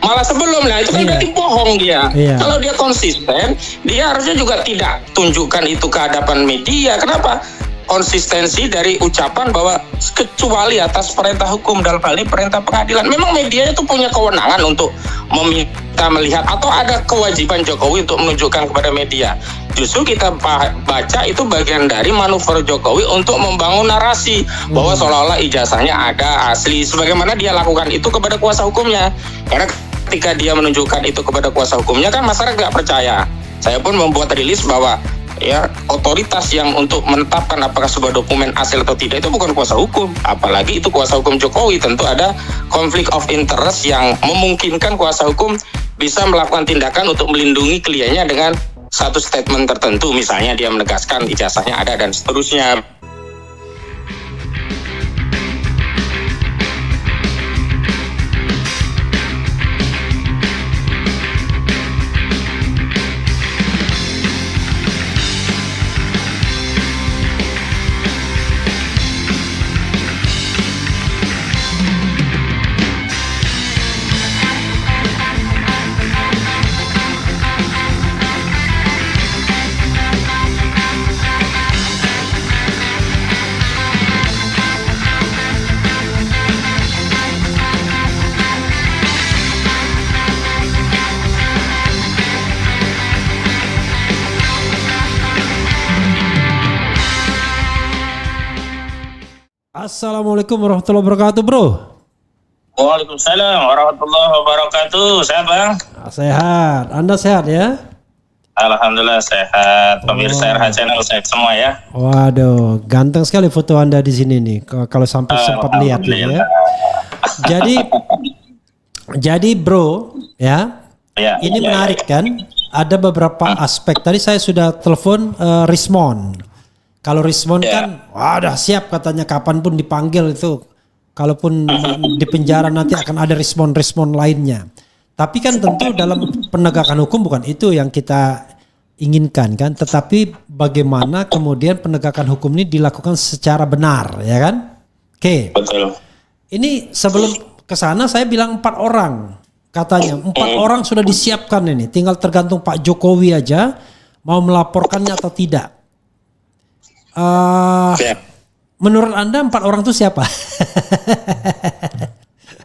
Malah sebelum, nah itu kan berarti bohong dia. Kalau dia konsisten, dia harusnya juga tidak tunjukkan itu ke hadapan media. Kenapa? Konsistensi dari ucapan bahwa kecuali atas perintah hukum, dalam hal ini perintah pengadilan. Memang media itu punya kewenangan untuk meminta melihat, atau ada kewajiban Jokowi untuk menunjukkan kepada media. Justru kita baca itu bagian dari manuver Jokowi untuk membangun narasi bahwa seolah-olah ijazahnya ada, asli, sebagaimana dia lakukan itu kepada kuasa hukumnya. Karena ketika dia menunjukkan itu kepada kuasa hukumnya kan masyarakat nggak percaya. Saya pun membuat rilis bahwa ya otoritas yang untuk menetapkan apakah sebuah dokumen asli atau tidak itu bukan kuasa hukum, apalagi itu kuasa hukum Jokowi. Tentu ada konflik of interest yang memungkinkan kuasa hukum bisa melakukan tindakan untuk melindungi kliennya dengan satu statement tertentu, misalnya dia menegaskan ijazahnya ada dan seterusnya. Assalamualaikum warahmatullahi wabarakatuh, bro. Waalaikumsalam warahmatullahi wabarakatuh. Sehat, Bang? Sehat. Anda sehat ya? Alhamdulillah sehat. Pemirsa RH Channel sehat semua ya. Waduh, ganteng sekali foto Anda di sini nih. Kalau sampai sempat lihat ya. Jadi bro, ya. Ini menarik kan? Ada beberapa aspek. Tadi saya sudah telepon Rismond. Kalau Rismond kan, dah siap katanya kapanpun dipanggil itu. Kalaupun di penjara nanti akan ada respon lainnya. Tapi kan tentu dalam penegakan hukum bukan itu yang kita inginkan kan. Tetapi bagaimana kemudian penegakan hukum ini dilakukan secara benar, ya kan? Oke. Betul. Ini sebelum ke sana saya bilang 4 orang. Katanya 4 orang sudah disiapkan ini. Tinggal tergantung Pak Jokowi aja mau melaporkannya atau tidak. Menurut Anda 4 orang itu siapa?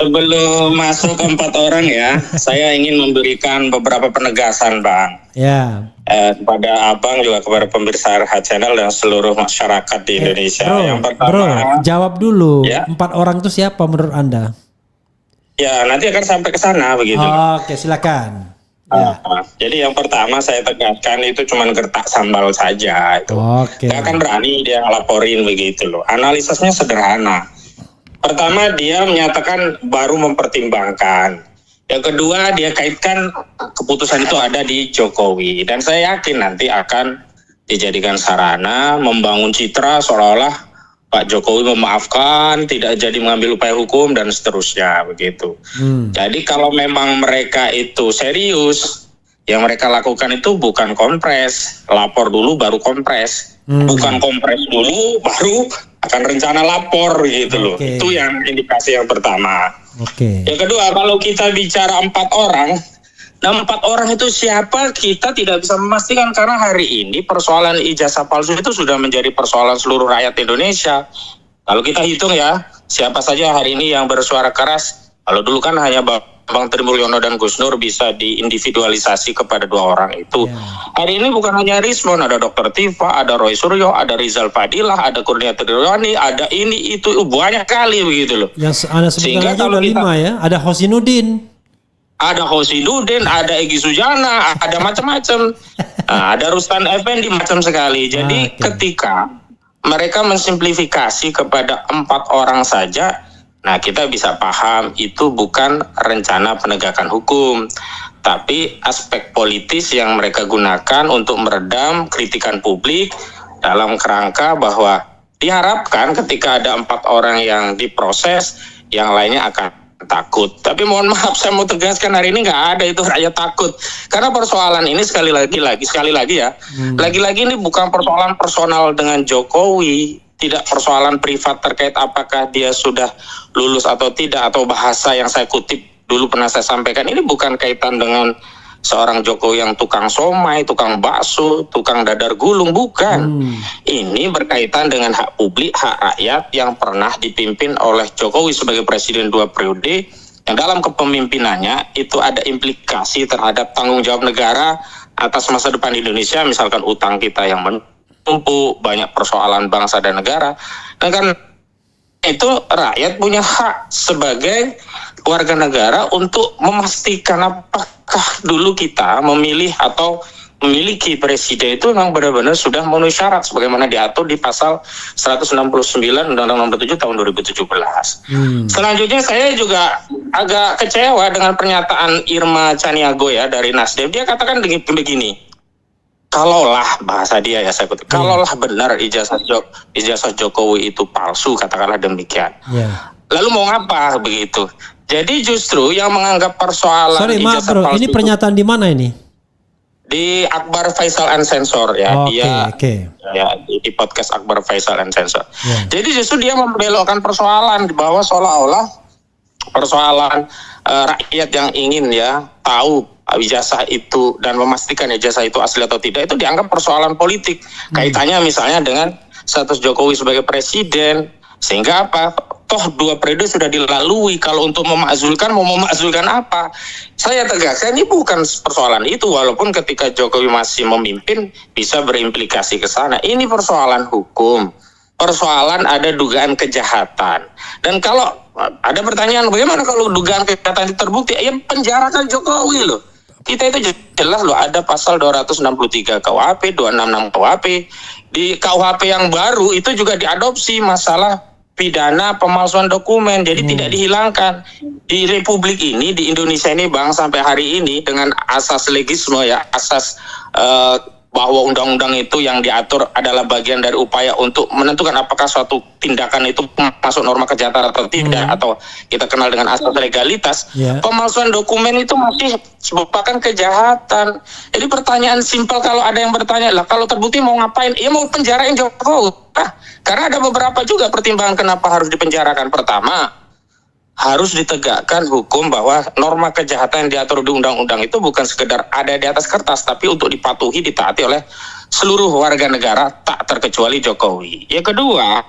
Sebelum masuk ke 4 orang ya, saya ingin memberikan beberapa penegasan, Bang. Ya. Kepada Abang juga kepada pemirsa RH Channel dan seluruh masyarakat di Indonesia. Yang pertama, jawab dulu. 4 orang itu siapa menurut Anda? Ya, nanti akan sampai ke sana begitu. Oke, silakan. Jadi yang pertama saya tegaskan itu cuma gertak sambal saja itu. Gak akan berani dia ngelaporin begitu loh. Analisisnya sederhana. Pertama dia menyatakan baru mempertimbangkan. Yang kedua dia kaitkan keputusan itu ada di Jokowi. Dan saya yakin nanti akan dijadikan sarana membangun citra seolah-olah Pak Jokowi memaafkan, tidak jadi mengambil upaya hukum dan seterusnya begitu. Jadi kalau memang mereka itu serius, yang mereka lakukan itu bukan kompres, lapor dulu baru kompres, bukan kompres dulu baru akan rencana lapor gitu loh. Itu yang indikasi yang pertama. Yang kedua, kalau kita bicara 4 orang, nah 4 orang itu siapa kita tidak bisa memastikan karena hari ini persoalan ijazah palsu itu sudah menjadi persoalan seluruh rakyat Indonesia. Kalau kita hitung ya, siapa saja hari ini yang bersuara keras. Kalau dulu kan hanya Bang Tri Mulyono dan Gus Nur bisa diindividualisasi kepada 2 orang itu. Hari ini bukan hanya Rismond, ada Dr. Tifa, ada Roy Suryo, ada Rizal Fadilah, ada Kurniati Ridwani, ada ini itu banyak kali begitu loh. Yang Anda sebutkan aja udah 5 ya, ada Hosinuddin. Ada Hosinuddin, ada Egy Sujana, ada macam-macam. Ada Rustan Effendi, macam sekali. Jadi ketika mereka mensimplifikasi kepada 4 orang saja, nah kita bisa paham itu bukan rencana penegakan hukum, tapi aspek politis yang mereka gunakan untuk meredam kritikan publik dalam kerangka bahwa diharapkan ketika ada 4 orang yang diproses, yang lainnya akan takut. Tapi mohon maaf, saya mau tegaskan hari ini nggak ada itu rakyat takut. Karena persoalan ini sekali lagi ya, lagi-lagi ini bukan persoalan personal dengan Jokowi, tidak persoalan privat terkait apakah dia sudah lulus atau tidak, atau bahasa yang saya kutip dulu pernah saya sampaikan, ini bukan kaitan dengan seorang Jokowi yang tukang somai, tukang bakso, tukang dadar gulung, bukan. Ini berkaitan dengan hak publik, hak rakyat yang pernah dipimpin oleh Jokowi sebagai presiden 2 periode, yang dalam kepemimpinannya itu ada implikasi terhadap tanggung jawab negara atas masa depan Indonesia, misalkan utang kita yang menumpuk, banyak persoalan bangsa dan negara. Dan kan itu rakyat punya hak sebagai warga negara untuk memastikan apakah dulu kita memilih atau memiliki presiden itu memang benar-benar sudah memenuhi syarat sebagaimana diatur di pasal 169 Undang-Undang Nomor 7 tahun 2017. Selanjutnya saya juga agak kecewa dengan pernyataan Irma Caniago ya dari Nasdem. Dia katakan begini, kalaulah, bahasa dia ya saya kutip, kalaulah benar ijazah Jokowi itu palsu, katakanlah demikian. Lalu mau ngapa begitu? Jadi justru yang menganggap persoalan ijazah palsu, ini pernyataan di mana ini? Di Akbar Faisal Unsensor ya, ya di podcast Akbar Faisal Unsensor. Jadi justru dia membelokkan persoalan bahwa seolah-olah persoalan rakyat yang ingin ya tahu ijazah itu dan memastikan ijazah itu asli atau tidak itu dianggap persoalan politik. Kaitannya misalnya dengan status Jokowi sebagai presiden, sehingga apa? Toh 2 periode sudah dilalui, kalau untuk memakzulkan, mau memakzulkan apa? Saya tegaskan ini bukan persoalan itu, walaupun ketika Jokowi masih memimpin bisa berimplikasi ke sana. Ini persoalan hukum, persoalan ada dugaan kejahatan. Dan kalau ada pertanyaan, bagaimana kalau dugaan kejahatan itu terbukti? Ya penjarakan Jokowi loh. Kita itu jelas loh, ada pasal 263 KUHP, 266 KUHP. Di KUHP yang baru itu juga diadopsi masalah pidana pemalsuan dokumen, jadi tidak dihilangkan. Di Republik ini, di Indonesia ini Bang, sampai hari ini dengan asas legisme ya, asas bahwa undang-undang itu yang diatur adalah bagian dari upaya untuk menentukan apakah suatu tindakan itu masuk norma kejahatan atau tidak, atau kita kenal dengan asas legalitas. Pemalsuan dokumen itu masih merupakan kejahatan. Jadi pertanyaan simpel kalau ada yang bertanya, lah kalau terbukti mau ngapain? Ya mau penjarain Jokowi. Karena ada beberapa juga pertimbangan kenapa harus dipenjarakan. Pertama, harus ditegakkan hukum bahwa norma kejahatan yang diatur di undang-undang itu bukan sekedar ada di atas kertas, tapi untuk dipatuhi, ditaati oleh seluruh warga negara, tak terkecuali Jokowi. Yang kedua,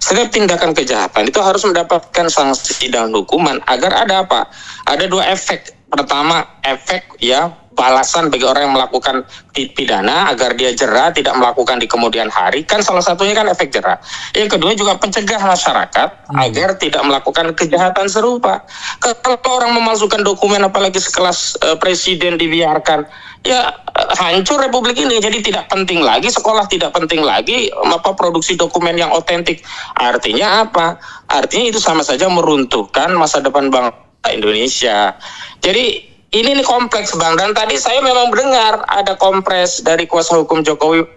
setiap tindakan kejahatan itu harus mendapatkan sanksi dan hukuman agar ada apa? Ada 2 efek. Pertama, efek ya balasan bagi orang yang melakukan pidana agar dia jera, tidak melakukan di kemudian hari, kan salah satunya kan efek jera. Yang kedua juga pencegah masyarakat agar tidak melakukan kejahatan serupa. Kalau orang memalsukan dokumen apalagi sekelas presiden dibiarkan, ya hancur Republik ini. Jadi tidak penting lagi sekolah, tidak penting lagi produksi dokumen yang otentik. Artinya apa? Artinya itu sama saja meruntuhkan masa depan bangsa Indonesia. Jadi ini kompleks Bang, dan tadi saya memang mendengar ada kompres dari kuasa hukum Jokowi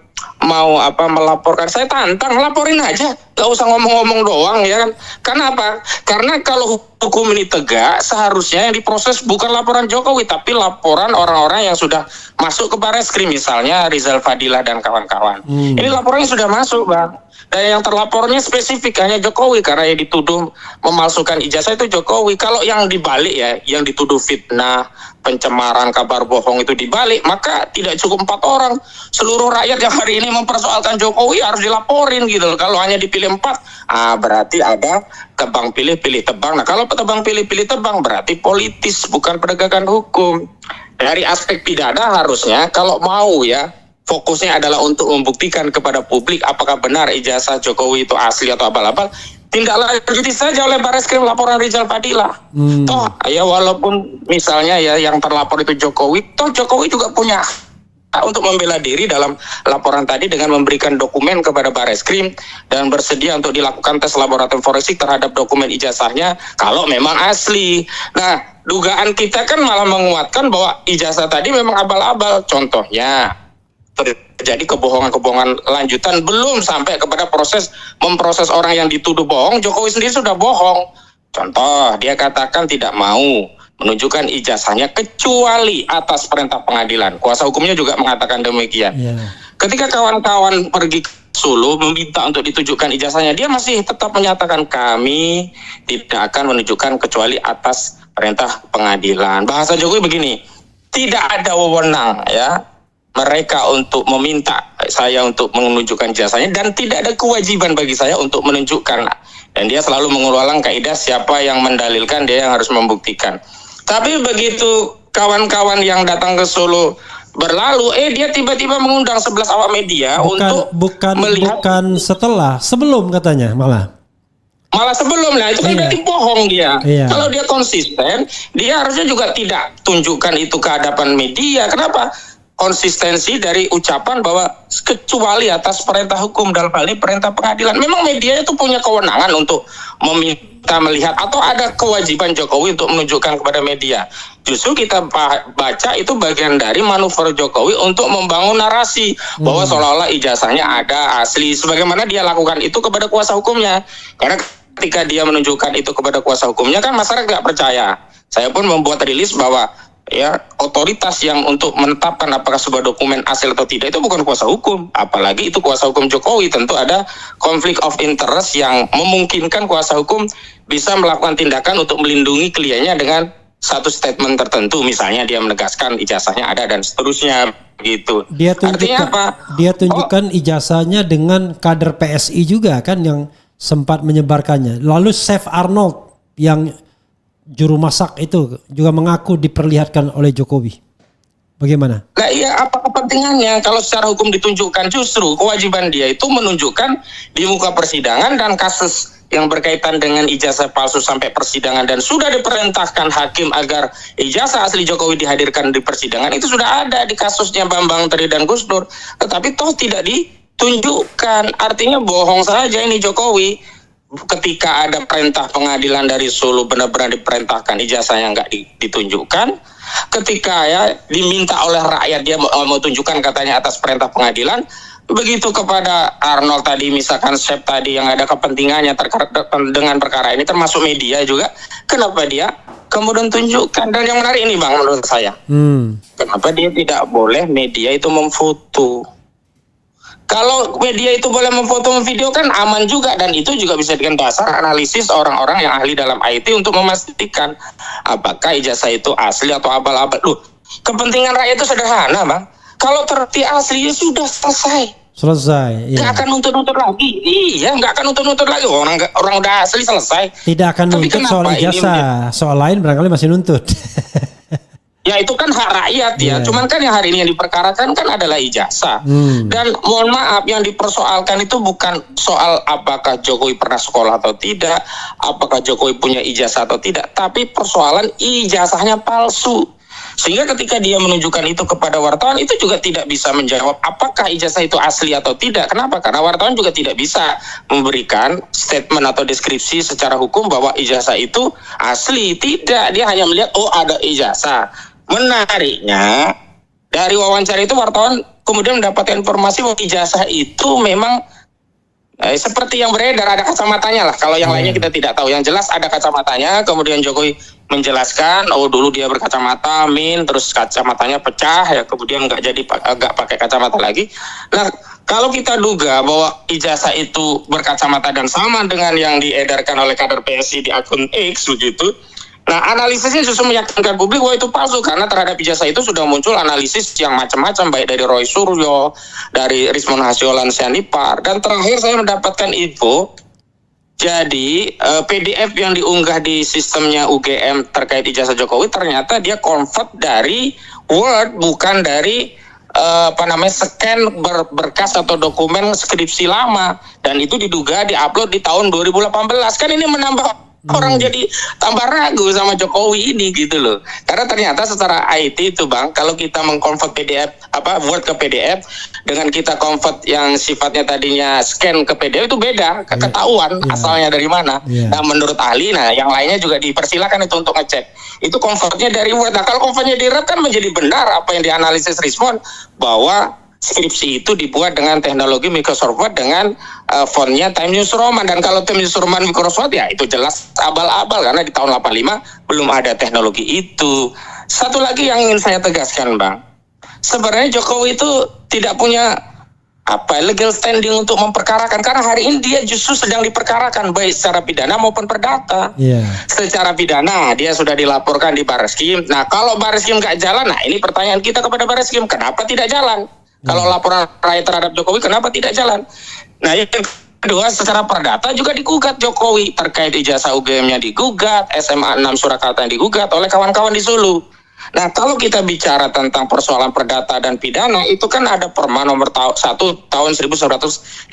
mau melaporkan. Saya tantang, laporin aja, gak usah ngomong-ngomong doang ya kan. Karena apa? Karena kalau hukum ini tegak, seharusnya yang diproses bukan laporan Jokowi, tapi laporan orang-orang yang sudah masuk ke Barreskrim, misalnya Rizal Fadilah dan kawan-kawan. Ini laporannya sudah masuk Bang. Dan yang terlapornya spesifik hanya Jokowi, karena yang dituduh memalsukan ijazah itu Jokowi. Kalau yang dibalik ya, yang dituduh fitnah, pencemaran, kabar bohong itu dibalik, maka tidak cukup 4 orang. Seluruh rakyat yang hari ini mempersoalkan Jokowi harus dilaporin gitu. Kalau hanya dipilih 4, berarti ada tebang pilih, pilih tebang. Nah kalau tebang pilih, pilih tebang berarti politis, bukan penegakan hukum. Dari aspek pidana harusnya kalau mau ya, fokusnya adalah untuk membuktikan kepada publik apakah benar ijazah Jokowi itu asli atau abal-abal. Tindak lanjuti saja oleh Barreskrim laporan Rizal Fadilah. Toh ya walaupun misalnya ya yang terlapor itu Jokowi, toh Jokowi juga punya hak untuk membela diri dalam laporan tadi dengan memberikan dokumen kepada Barreskrim dan bersedia untuk dilakukan tes laboratorium forensik terhadap dokumen ijazahnya kalau memang asli. Nah, dugaan kita kan malah menguatkan bahwa ijazah tadi memang abal-abal. Contohnya terjadi kebohongan-kebohongan lanjutan belum sampai kepada proses memproses orang yang dituduh bohong. Jokowi sendiri sudah bohong. Contoh, dia katakan tidak mau menunjukkan ijazahnya kecuali atas perintah pengadilan. Kuasa hukumnya juga mengatakan demikian. Ketika kawan-kawan pergi ke Solo meminta untuk ditujukan ijazahnya, dia masih tetap menyatakan kami tidak akan menunjukkan kecuali atas perintah pengadilan. Bahasa Jokowi begini, tidak ada wewenang ya mereka untuk meminta saya untuk menunjukkan jasanya, dan tidak ada kewajiban bagi saya untuk menunjukkan. Dan dia selalu mengulang kaidah siapa yang mendalilkan dia yang harus membuktikan. Tapi begitu kawan-kawan yang datang ke Solo berlalu, dia tiba-tiba mengundang 11 awak media bukan melihat. Bukan sebelum katanya malah Sebelum, nah itu kan berarti bohong dia. Iya. Kalau dia konsisten, dia harusnya juga tidak tunjukkan itu ke hadapan media. Kenapa? Konsistensi dari ucapan bahwa kecuali atas perintah hukum, dalam hal ini perintah pengadilan. Memang media itu punya kewenangan untuk meminta melihat, atau ada kewajiban Jokowi untuk menunjukkan kepada media. Justru kita baca itu bagian dari manuver Jokowi untuk membangun narasi bahwa seolah-olah ijazahnya ada, asli, sebagaimana dia lakukan itu kepada kuasa hukumnya. Karena ketika dia menunjukkan itu kepada kuasa hukumnya kan masyarakat tidak percaya. Saya pun membuat rilis bahwa ya otoritas yang untuk menetapkan apakah sebuah dokumen asli atau tidak itu bukan kuasa hukum, apalagi itu kuasa hukum Jokowi. Tentu ada konflik of interest yang memungkinkan kuasa hukum bisa melakukan tindakan untuk melindungi kliennya dengan satu statement tertentu, misalnya dia menegaskan ijazahnya ada dan seterusnya gitu. Artinya apa? Dia tunjukkan ijazahnya dengan kader PSI juga kan yang sempat menyebarkannya. Lalu Chef Arnold yang juru masak itu juga mengaku diperlihatkan oleh Jokowi. Bagaimana? Nah iya, apa kepentingannya kalau secara hukum ditunjukkan? Justru kewajiban dia itu menunjukkan di muka persidangan, dan kasus yang berkaitan dengan ijazah palsu sampai persidangan dan sudah diperintahkan hakim agar ijazah asli Jokowi dihadirkan di persidangan, itu sudah ada di kasusnya Bambang Tri dan Gus Dur, tetapi toh tidak ditunjukkan. Artinya bohong saja ini Jokowi. Ketika ada perintah pengadilan dari Solo, benar-benar diperintahkan ijazahnya nggak ditunjukkan. Ketika ya diminta oleh rakyat dia mau tunjukkan katanya atas perintah pengadilan. Begitu kepada Arnold tadi, misalkan Chef tadi yang ada kepentingannya terkait dengan perkara ini, termasuk media juga, kenapa dia kemudian tunjukkan? Dan yang menarik ini Bang, menurut saya, kenapa dia tidak boleh media itu memfoto? Kalau media itu boleh memfoto, memvideo kan aman juga, dan itu juga bisa dijadikan dasar analisis orang-orang yang ahli dalam IT untuk memastikan apakah ijazah itu asli atau abal-abal. Loh, kepentingan rakyat itu sederhana Bang. Kalau terbukti asli sudah selesai. Iya. Nggak akan nuntut-nuntut lagi. Iya, nggak akan nuntut-nuntut lagi. Orang udah asli selesai. Tidak akan nuntut soal ijazah. Soal lain barangkali masih nuntut. Ya itu kan hak rakyat ya. Cuman kan yang hari ini yang diperkarakan kan adalah ijazah. Dan mohon maaf, yang dipersoalkan itu bukan soal apakah Jokowi pernah sekolah atau tidak, apakah Jokowi punya ijazah atau tidak, tapi persoalan ijazahnya palsu. Sehingga ketika dia menunjukkan itu kepada wartawan, itu juga tidak bisa menjawab apakah ijazah itu asli atau tidak. Kenapa? Karena wartawan juga tidak bisa memberikan statement atau deskripsi secara hukum bahwa ijazah itu asli. Tidak, dia hanya melihat ada ijazah. Menariknya, dari wawancara itu wartawan kemudian mendapatkan informasi bahwa ijazah itu memang seperti yang beredar, ada kacamatanya lah. Kalau yang lainnya kita tidak tahu. Yang jelas ada kacamatanya. Kemudian Jokowi menjelaskan, dulu dia berkacamata, terus kacamatanya pecah, ya kemudian nggak pakai kacamata lagi. Nah, kalau kita duga bahwa ijazah itu berkacamata dan sama dengan yang diedarkan oleh kader PSI di akun X begitu. Nah, analisisnya justru meyakinkan publik bahwa itu palsu, karena terhadap ijazah itu sudah muncul analisis yang macam-macam, baik dari Roy Suryo, dari Rismon Hasyolan Sianipar, dan terakhir saya mendapatkan info, jadi PDF yang diunggah di sistemnya UGM terkait ijazah Jokowi ternyata dia convert dari Word, bukan dari scan berkas atau dokumen skripsi lama, dan itu diduga diupload di tahun 2018. Kan ini menambah orang jadi tambah ragu sama Jokowi ini gitu loh. Karena ternyata secara IT itu Bang, kalau kita mengkonvert PDF Word ke PDF dengan kita convert yang sifatnya tadinya scan ke PDF itu beda, ketahuan asalnya dari mana. Nah, menurut ahli, yang lainnya juga dipersilakan itu untuk ngecek. Itu convertnya dari Word. Nah, kalau convertnya di Word kan menjadi benar apa yang dianalisis Rismon, bahwa skripsi itu dibuat dengan teknologi Microsoft Word dengan fontnya Times New Roman. Dan kalau Times New Roman Microsoft ya itu jelas abal-abal, karena di tahun 85 belum ada teknologi itu. Satu lagi yang ingin saya tegaskan Bang, sebenarnya Jokowi itu tidak punya apa legal standing untuk memperkarakan, karena hari ini dia justru sedang diperkarakan baik secara pidana maupun perdata. Secara pidana dia sudah dilaporkan di Barreskrim. Nah kalau Barreskrim nggak jalan, nah ini pertanyaan kita kepada Barreskrim, kenapa tidak jalan? Kalau laporan rakyat terhadap Jokowi kenapa tidak jalan? Nah yang kedua, secara perdata juga digugat Jokowi terkait ijazah UGM-nya digugat, SMA 6 Surakarta yang digugat oleh kawan-kawan di Sulu. Nah kalau kita bicara tentang persoalan perdata dan pidana, itu kan ada Perma nomor 1 tahun 1956.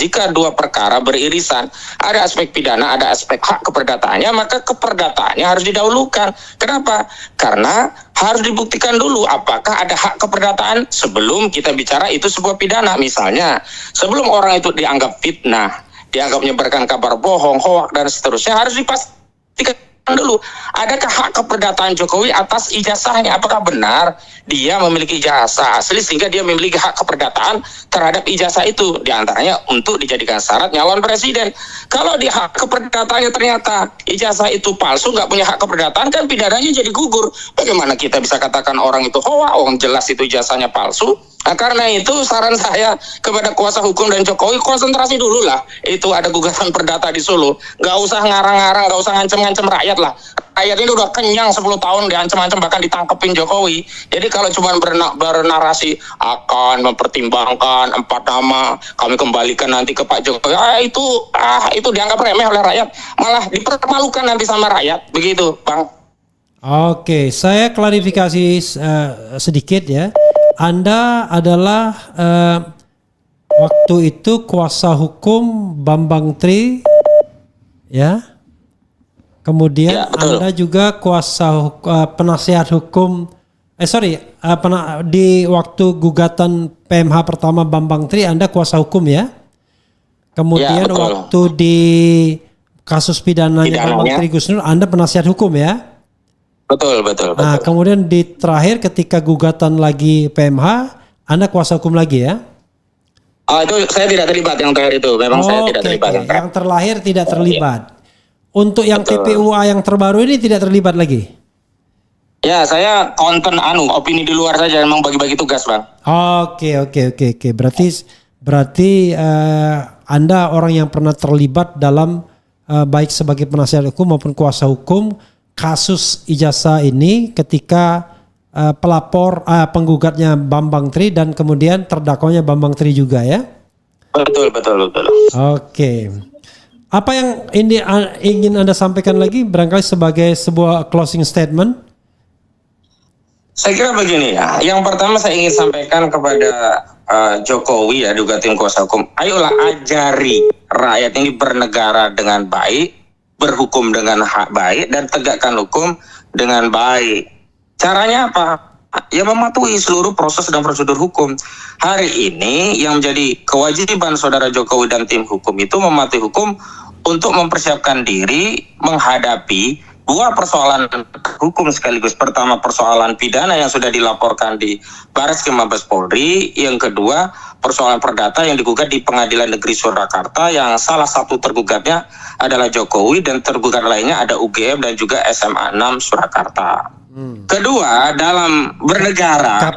Jika dua perkara beririsan, ada aspek pidana, ada aspek hak keperdataannya, maka keperdataannya harus didahulukan. Kenapa? Karena harus dibuktikan dulu apakah ada hak keperdataan sebelum kita bicara itu sebuah pidana. Misalnya sebelum orang itu dianggap fitnah, dianggap menyebarkan kabar bohong, hoak dan seterusnya, harus dipastikan dulu adakah hak keperdataan Jokowi atas ijazahnya, apakah benar dia memiliki ijazah asli sehingga dia memiliki hak keperdataan terhadap ijazah itu, diantaranya untuk dijadikan syarat nyalon presiden. Kalau di hak keperdataannya ternyata ijazah itu palsu, nggak punya hak keperdataan, kan pidananya jadi gugur. Bagaimana kita bisa katakan orang itu hoa, orang jelas itu ijazahnya palsu? Nah, karena itu saran saya kepada kuasa hukum dan Jokowi, konsentrasi dulu lah. Itu ada gugatan perdata di Solo. Nggak usah ngarang-ngarang, nggak usah ngancem-ngancem rakyat lah. Rakyat ini udah kenyang 10 tahun diancem-ancem, bahkan ditangkepin Jokowi. Jadi kalau cuma bernarasi akan mempertimbangkan 4 nama, kami kembalikan nanti ke Pak Jokowi, itu dianggap remeh oleh rakyat. Malah dipermalukan nanti sama rakyat. Begitu, Bang. Oke, saya klarifikasi sedikit ya. Anda adalah waktu itu kuasa hukum Bambang Tri, ya. Kemudian ya, Anda juga kuasa penasihat hukum. Di waktu gugatan PMH pertama Bambang Tri, Anda kuasa hukum ya. Kemudian ya, waktu di kasus pidananya Bambang Tri Gus Nur, Anda penasihat hukum ya. Betul. Nah, kemudian di terakhir ketika gugatan lagi PMH, Anda kuasa hukum lagi ya? Itu saya tidak terlibat yang terakhir itu. Memang saya tidak terlibat. Yang terlahir tidak terlibat. Untuk yang TPUA yang terbaru ini tidak terlibat lagi? Ya, saya konten opini di luar saja, memang bagi-bagi tugas, Bang. Oke. Berarti Anda orang yang pernah terlibat dalam baik sebagai penasihat hukum maupun kuasa hukum kasus ijazah ini ketika pelapor penggugatnya Bambang Tri dan kemudian terdakwanya Bambang Tri juga ya? Betul. Oke. Apa yang ini ingin Anda sampaikan lagi barangkali sebagai sebuah closing statement? Saya kira begini ya. Yang pertama saya ingin sampaikan kepada Jokowi ya, juga tim kuasa hukum. Ayolah ajari rakyat ini bernegara dengan baik, berhukum dengan hak baik, dan tegakkan hukum dengan baik. Caranya apa? Ya mematuhi seluruh proses dan prosedur hukum. Hari ini yang menjadi kewajiban saudara Jokowi dan tim hukum itu mematuhi hukum untuk mempersiapkan diri menghadapi dua persoalan hukum sekaligus. Pertama, persoalan pidana yang sudah dilaporkan di Barreskrim Mabes Polri. Yang kedua, persoalan perdata yang digugat di Pengadilan Negeri Surakarta, yang salah satu tergugatnya adalah Jokowi dan tergugat lainnya ada UGM dan juga SMA 6 Surakarta. Kedua, dalam bernegara,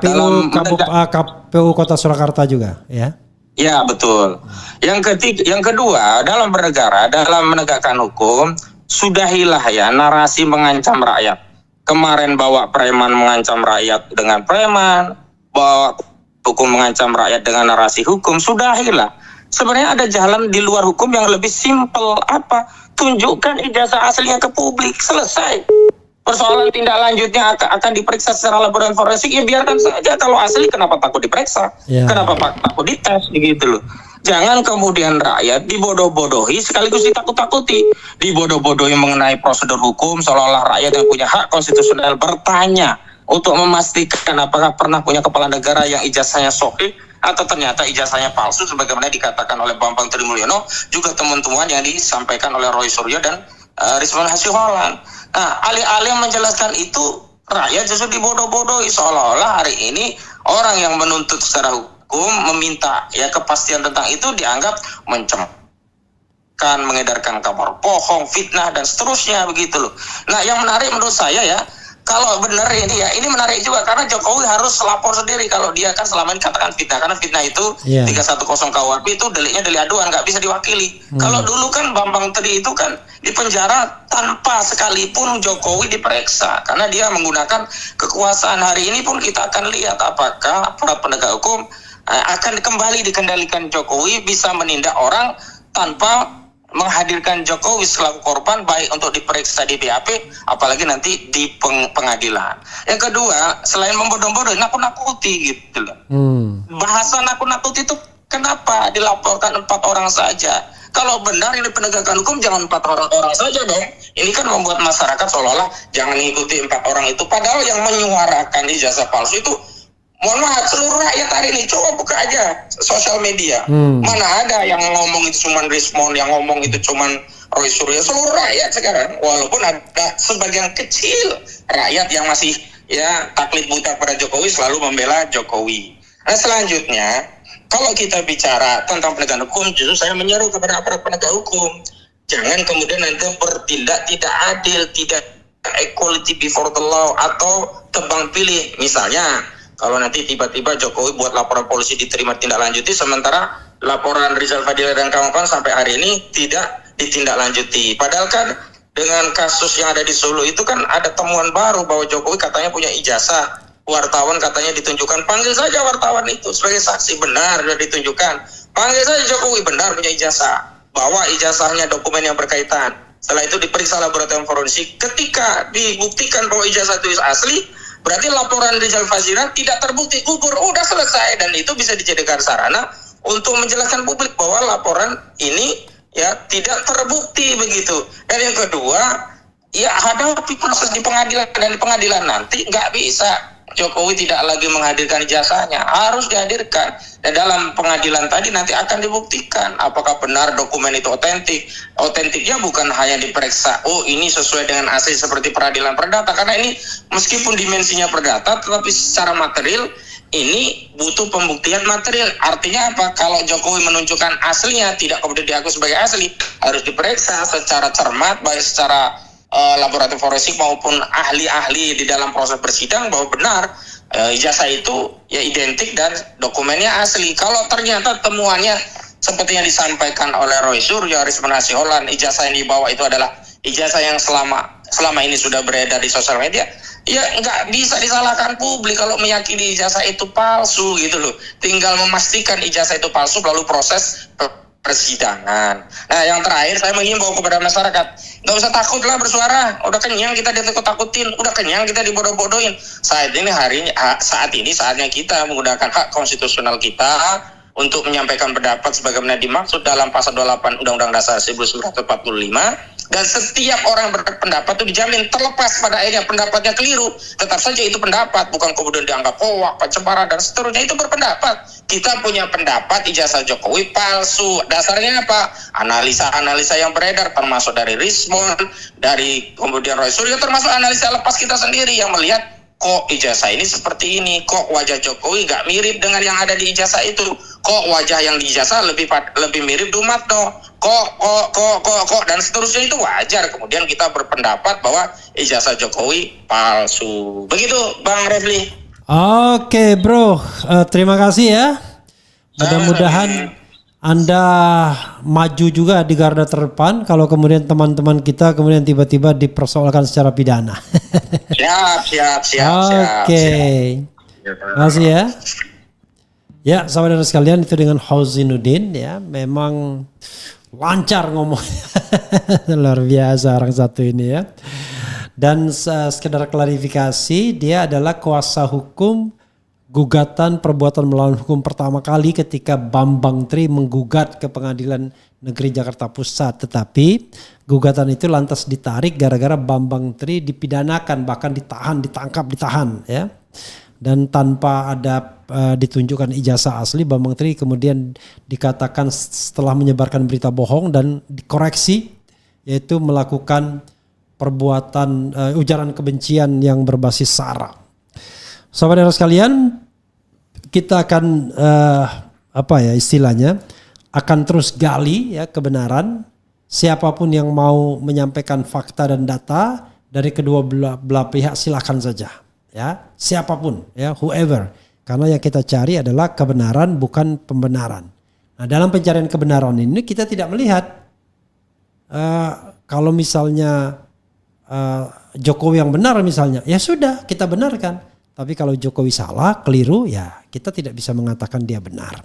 KPU Kota Surakarta juga, ya? Ya, betul. Yang kedua, dalam bernegara, dalam menegakkan hukum, sudahilah ya narasi mengancam rakyat. Kemarin bawa preman mengancam rakyat dengan preman, bawa hukum mengancam rakyat dengan narasi hukum, sudahilah. Sebenarnya ada jalan di luar hukum yang lebih simpel. Apa? Tunjukkan ijazah aslinya ke publik, selesai. Persoalan tindak lanjutnya akan diperiksa secara laboratorium forensik, ya biarkan saja. Kalau asli kenapa takut diperiksa? Kenapa takut dites begitu loh. Jangan kemudian rakyat dibodoh-bodohi sekaligus ditakut-takuti. Dibodoh-bodohi mengenai prosedur hukum, seolah-olah rakyat yang punya hak konstitusional bertanya untuk memastikan apakah pernah punya kepala negara yang ijazahnya sahih atau ternyata ijazahnya palsu sebagaimana dikatakan oleh Bambang Tri Mulyono, juga teman-teman yang disampaikan oleh Roy Suryo dan Rizwan Hasiholan. Nah, alih-alih menjelaskan itu, rakyat justru dibodoh-bodohi seolah-olah hari ini orang yang menuntut secara hukum meminta ya kepastian tentang itu dianggap mencemarkan, mengedarkan kabar bohong, fitnah dan seterusnya begitu loh. Nah, yang menarik menurut saya ya, kalau benar ini menarik juga karena Jokowi harus lapor sendiri kalau dia kan selama ini katakan fitnah, karena fitnah itu 310 KUHP itu deliknya delik aduan, nggak bisa diwakili. Kalau dulu kan Bambang Tri itu kan di penjara tanpa sekalipun Jokowi diperiksa karena dia menggunakan kekuasaan. Hari ini pun kita akan lihat apakah para penegak hukum akan kembali dikendalikan Jokowi bisa menindak orang tanpa menghadirkan Jokowi selaku korban, baik untuk diperiksa di BAP apalagi nanti di pengadilan. Yang kedua, selain membodoh-bodoh, nakut-nakuti gitu loh. Bahasa nakut-nakuti itu kenapa dilaporkan 4 orang saja? Kalau benar ini penegakan hukum jangan 4 orang saja dong. Ini kan membuat masyarakat seolah-olah jangan mengikuti 4 orang itu. Padahal yang menyuarakan ijazah palsu itu, mohon maaf, seluruh rakyat hari ini. Coba buka aja sosial media. Mana ada yang ngomong itu cuman Rismon, yang ngomong itu cuman Roy Suryo. Seluruh rakyat sekarang, walaupun ada sebagian kecil rakyat yang masih ya taklid buta pada Jokowi, selalu membela Jokowi. Nah selanjutnya, kalau kita bicara tentang penegakan hukum, justru saya menyeru kepada aparat penegak hukum, jangan kemudian nanti bertindak tidak adil, tidak equality before the law, atau tebang pilih. Misalnya kalau nanti tiba-tiba Jokowi buat laporan polisi diterima tindak lanjuti, sementara laporan Rizal Fadila dan kawan-kawan sampai hari ini tidak ditindaklanjuti. Padahal kan dengan kasus yang ada di Solo itu kan ada temuan baru bahwa Jokowi katanya punya ijazah, wartawan katanya ditunjukkan. Panggil saja wartawan itu sebagai saksi, benar sudah ditunjukkan. Panggil saja Jokowi, benar punya ijazah, bawa ijazahnya, dokumen yang berkaitan. Setelah itu diperiksa laboratorium forensik. Ketika dibuktikan bahwa ijazah itu asli, berarti laporan Rizal Fadila tidak terbukti, gugur, udah selesai, dan itu bisa dijadikan sarana untuk menjelaskan publik bahwa laporan ini ya tidak terbukti begitu. Dan yang kedua, ya hadapi proses di pengadilan, dan di pengadilan nanti nggak bisa Jokowi tidak lagi menghadirkan ijazahnya, harus dihadirkan. Dan dalam pengadilan tadi nanti akan dibuktikan apakah benar dokumen itu otentik. Otentiknya bukan hanya diperiksa, oh ini sesuai dengan asli seperti peradilan perdata, karena ini meskipun dimensinya perdata, tetapi secara material ini butuh pembuktian material. Artinya apa? Kalau Jokowi menunjukkan aslinya tidak kemudian diakui sebagai asli, harus diperiksa secara cermat, baik secara laboratorium forensik maupun ahli-ahli di dalam proses persidangan bahwa benar ijazah itu ya identik dan dokumennya asli. Kalau ternyata temuannya seperti yang disampaikan oleh Roy Suryo, Rismon Nasiholan, ijazah yang dibawa itu adalah ijazah yang selama ini sudah beredar di sosial media, ya nggak bisa disalahkan publik kalau meyakini ijazah itu palsu gitu loh. Tinggal memastikan ijazah itu palsu lalu proses persidangan. Nah yang terakhir saya menghimbau kepada masyarakat, nggak usah takut lah bersuara. Udah kenyang kita ditakut-takutin, udah kenyang kita dibodoh-bodohin. Saat ini saatnya kita menggunakan hak konstitusional kita untuk menyampaikan pendapat sebagaimana dimaksud dalam pasal 28 Undang-Undang Dasar 1945. Dan setiap orang berpendapat itu dijamin, terlepas pada akhirnya pendapatnya keliru, tetap saja itu pendapat, bukan kemudian dianggap hoak, pencemaran dan seterusnya. Itu berpendapat. Kita punya pendapat ijazah Jokowi palsu. Dasarnya apa? Analisa-analisa yang beredar, termasuk dari Rismon, dari kemudian Roy Suryo, termasuk analisa lepas kita sendiri yang melihat kok ijazah ini seperti ini, kok wajah Jokowi nggak mirip dengan yang ada di ijazah itu, kok wajah yang di ijazah lebih mirip Dumatno, kok dan seterusnya. Itu wajar kemudian kita berpendapat bahwa ijazah Jokowi palsu. Begitu Bang Refli. Oke bro, terima kasih ya. Mudah-mudahan Anda maju juga di garda terdepan kalau kemudian teman-teman kita kemudian tiba-tiba dipersoalkan secara pidana. Siap. Oke. Terima kasih ya. Ya, saudara sekalian, itu dengan Hauzinuddin ya, memang lancar ngomong. Luar biasa orang satu ini ya. Dan sekedar klarifikasi, dia adalah kuasa hukum gugatan perbuatan melawan hukum pertama kali ketika Bambang Tri menggugat ke Pengadilan Negeri Jakarta Pusat. Tetapi gugatan itu lantas ditarik gara-gara Bambang Tri dipidanakan, bahkan ditahan ya. Dan tanpa ada ditunjukkan ijazah asli, Bambang Tri kemudian dikatakan setelah menyebarkan berita bohong dan dikoreksi, yaitu melakukan perbuatan ujaran kebencian yang berbasis sara. Saudara sekalian, kita akan akan terus gali ya kebenaran. Siapapun yang mau menyampaikan fakta dan data dari kedua belah pihak silakan saja, ya siapapun, ya whoever, karena yang kita cari adalah kebenaran bukan pembenaran. Nah dalam pencarian kebenaran ini kita tidak melihat kalau misalnya Jokowi yang benar misalnya, ya sudah kita benarkan. Tapi kalau Jokowi salah, keliru, ya kita tidak bisa mengatakan dia benar.